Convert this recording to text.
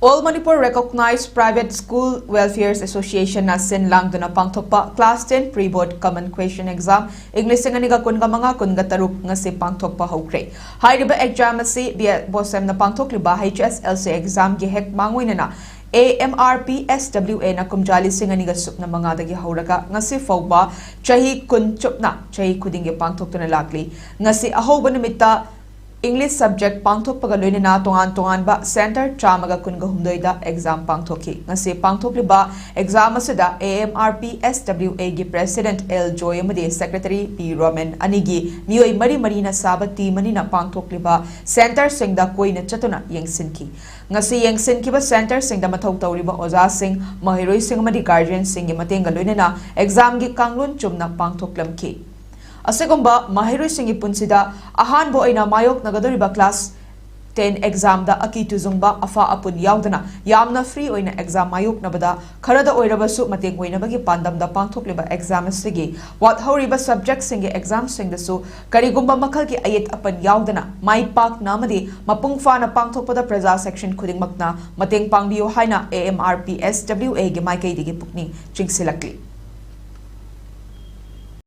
All Manipur recognized Private School Welfare Association na sin lang duna pangthokpa Class 10 Preboard Common Question Exam English nga kunga mga kunga taruk nga si pangthokpa houkhre. Hairiba exam si bosem na pangthokliba HSLC exam gihek mangoy na AMRPSWA na kumjali singaniga sup na mga dagi hauraga nga si fawba chahi kun chup na chahi kuding pangthok na lakli nga si ahoba namita English subject pangthok pagaloy na tungan ba center chamaga kun gahumdoy da exam pangthoki ngasi pangthok liba exam asida AMRPSWA gi president L Joy amadi secretary P Roman anigi miyoy mari na sabati manina pangthok liba center singda koi na chatuna yengsinki ngasi yengsinki ba center singda mathau tawliba oja sing mahiroi sing amadi guardian sing gi mateng galoy na exam gi kanglun chumna pangthok lamki Asegumba mahiroi singi punsida ahan bo aina mayok nagadoriba class 10 exam da akitu zungba afa apun yaudana yamna free oina exam mayok nabada kharada oirabasu mateng oina bagi pandam da pangthokliba exam sigi wat horiba subject singi exam singdasu karigumba makal ki ayet apan yaudana mai pak namadi mapung fa na pangthokpada praja section khuding makna mateng pangbiyo haina AMRPSWA gi mai kai digi pukni chingsilakli